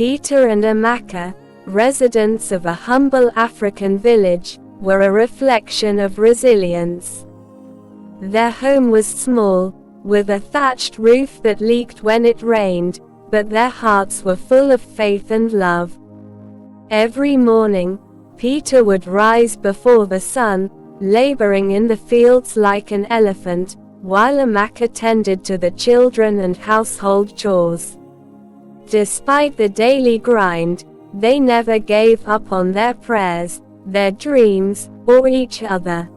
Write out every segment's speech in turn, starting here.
Peter and Amaka, residents of a humble African village, were a reflection of resilience. Their home was small, with a thatched roof that leaked when it rained, but their hearts were full of faith and love. Every morning, Peter would rise before the sun, laboring in the fields like an elephant, while Amaka tended to the children and household chores. Despite the daily grind, they never gave up on their prayers, their dreams, or each other.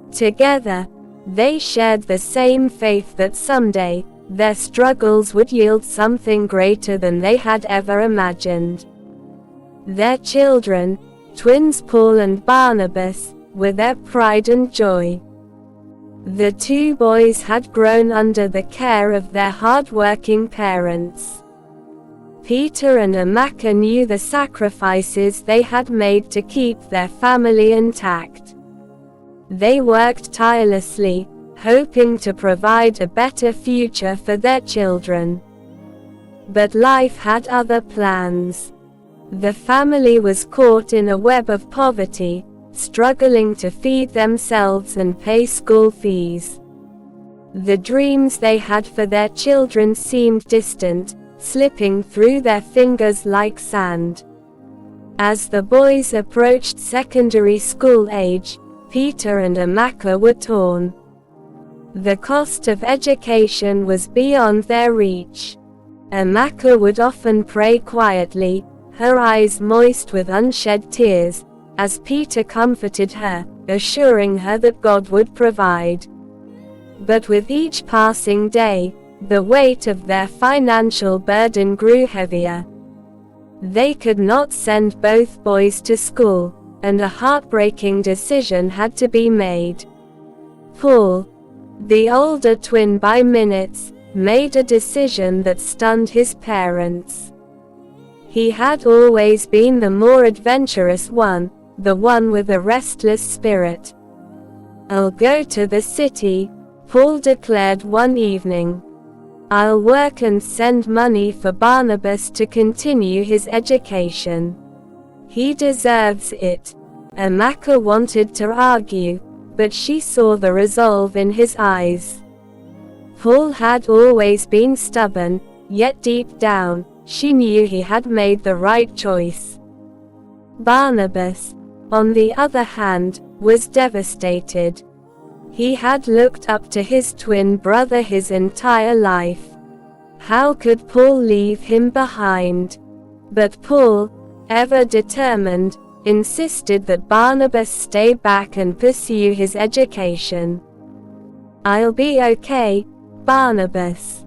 Together, they shared the same faith that someday, their struggles would yield something greater than they had ever imagined. Their children, twins Paul and Barnabas, were their pride and joy. The two boys had grown under the care of their hard-working parents. Peter and Amaka knew the sacrifices they had made to keep their family intact. They worked tirelessly, hoping to provide a better future for their children. But life had other plans. The family was caught in a web of poverty, struggling to feed themselves and pay school fees. The dreams they had for their children seemed distant, slipping through their fingers like sand. As the boys approached secondary school age, Peter and Amaka were torn. The cost of education was beyond their reach. Amaka would often pray quietly, her eyes moist with unshed tears, as Peter comforted her, assuring her that God would provide. But with each passing day, the weight of their financial burden grew heavier. They could not send both boys to school, and a heartbreaking decision had to be made. Paul, the older twin by minutes, made a decision that stunned his parents. He had always been the more adventurous one, the one with a restless spirit. "I'll go to the city," Paul declared one evening. "I'll work and send money for Barnabas to continue his education. He deserves it." Amaka wanted to argue, but she saw the resolve in his eyes. Paul had always been stubborn, yet deep down, she knew he had made the right choice. Barnabas, on the other hand, was devastated. He had looked up to his twin brother his entire life. How could Paul leave him behind? But Paul, ever determined, insisted that Barnabas stay back and pursue his education. "I'll be okay, Barnabas.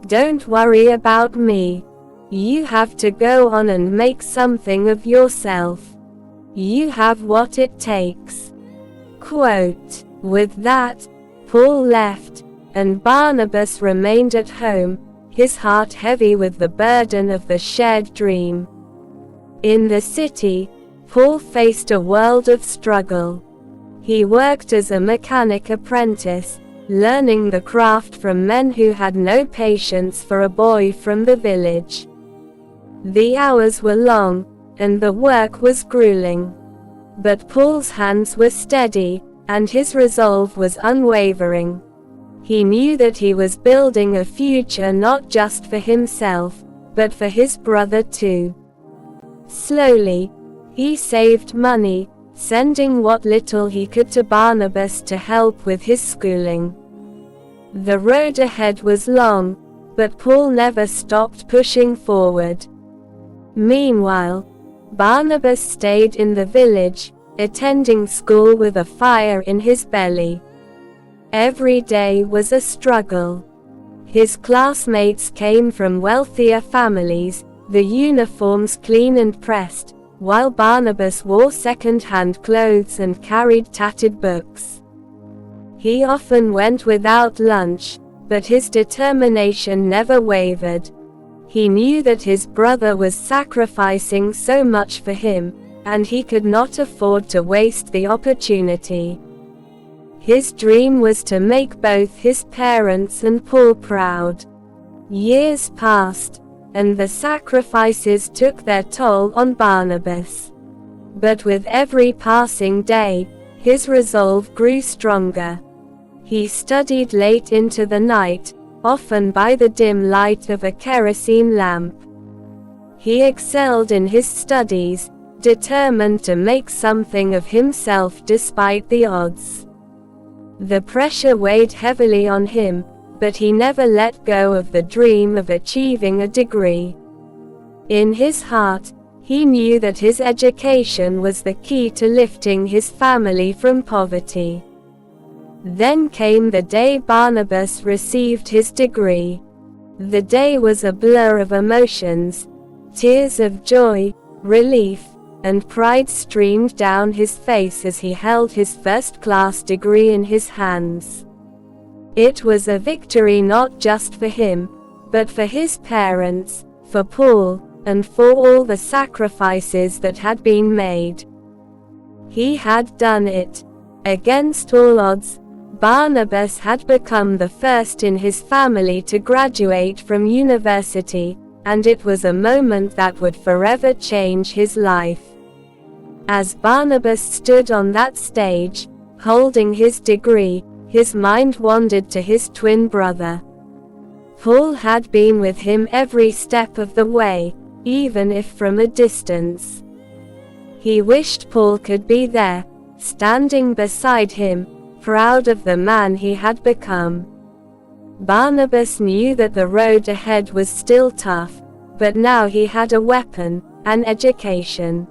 Don't worry about me. You have to go on and make something of yourself. You have what it takes." Quote. With that, Paul left, and Barnabas remained at home, his heart heavy with the burden of the shared dream. In the city, Paul faced a world of struggle. He worked as a mechanic apprentice, learning the craft from men who had no patience for a boy from the village. The hours were long, and the work was grueling. But Paul's hands were steady, and his resolve was unwavering. He knew that he was building a future not just for himself, but for his brother too. Slowly, he saved money, sending what little he could to Barnabas to help with his schooling. The road ahead was long, but Paul never stopped pushing forward. Meanwhile, Barnabas stayed in the village, attending school with a fire in his belly. Every day was a struggle. His classmates came from wealthier families, the uniforms clean and pressed, while Barnabas wore second-hand clothes and carried tattered books. He often went without lunch, but his determination never wavered. He knew that his brother was sacrificing so much for him, and he could not afford to waste the opportunity. His dream was to make both his parents and Paul proud. Years passed, and the sacrifices took their toll on Barnabas. But with every passing day, his resolve grew stronger. He studied late into the night, often by the dim light of a kerosene lamp. He excelled in his studies, determined to make something of himself despite the odds. The pressure weighed heavily on him, but he never let go of the dream of achieving a degree. In his heart, he knew that his education was the key to lifting his family from poverty. Then came the day Barnabas received his degree. The day was a blur of emotions. Tears of joy, relief, and pride streamed down his face as he held his first-class degree in his hands. It was a victory not just for him, but for his parents, for Paul, and for all the sacrifices that had been made. He had done it. Against all odds, Barnabas had become the first in his family to graduate from university, and it was a moment that would forever change his life. As Barnabas stood on that stage, holding his degree, his mind wandered to his twin brother. Paul had been with him every step of the way, even if from a distance. He wished Paul could be there, standing beside him, proud of the man he had become. Barnabas knew that the road ahead was still tough, but now he had a weapon, an education.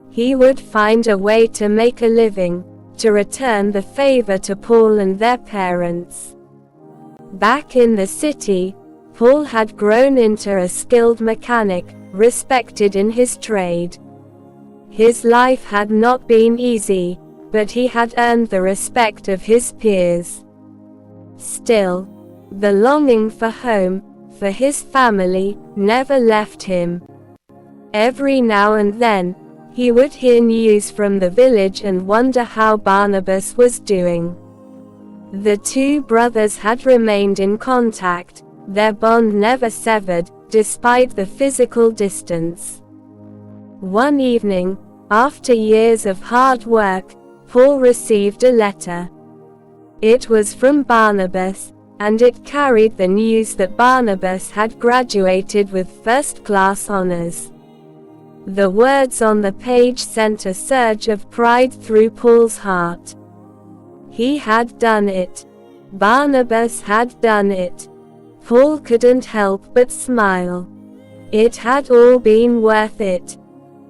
He would find a way to make a living, to return the favor to Paul and their parents. Back in the city, Paul had grown into a skilled mechanic, respected in his trade. His life had not been easy, but he had earned the respect of his peers. Still, the longing for home, for his family, never left him. Every now and then, he would hear news from the village and wonder how Barnabas was doing. The two brothers had remained in contact, their bond never severed, despite the physical distance. One evening, after years of hard work, Paul received a letter. It was from Barnabas, and it carried the news that Barnabas had graduated with first-class honors. The words on the page sent a surge of pride through Paul's heart. He had done it. Barnabas had done it. Paul couldn't help but smile. It had all been worth it.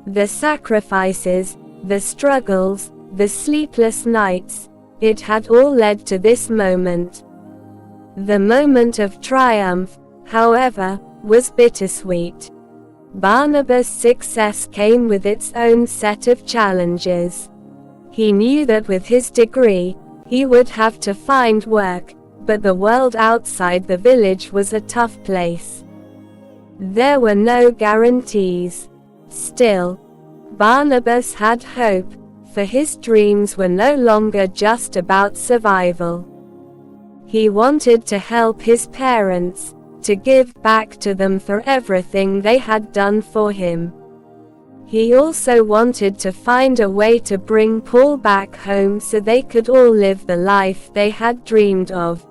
The sacrifices, the struggles, the sleepless nights, it had all led to this moment. The moment of triumph, however, was bittersweet. Barnabas' success came with its own set of challenges. He knew that with his degree, he would have to find work, but the world outside the village was a tough place. There were no guarantees. Still, Barnabas had hope, for his dreams were no longer just about survival. He wanted to help his parents, to give back to them for everything they had done for him. He also wanted to find a way to bring Paul back home so they could all live the life they had dreamed of.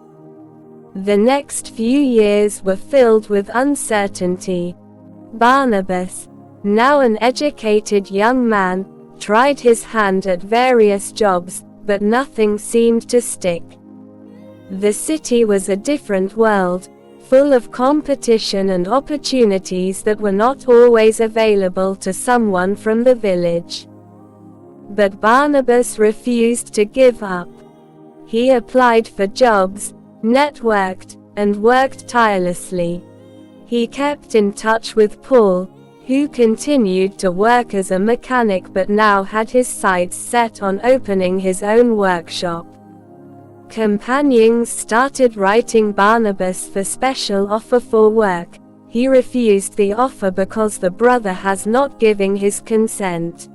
The next few years were filled with uncertainty. Barnabas, now an educated young man, tried his hand at various jobs, but nothing seemed to stick. The city was a different world, full of competition and opportunities that were not always available to someone from the village. But Barnabas refused to give up. He applied for jobs, networked, and worked tirelessly. He kept in touch with Paul, who continued to work as a mechanic but now had his sights set on opening his own workshop. Companions started writing Barnabas for special offer for work. He refused the offer because the brother has not given his consent.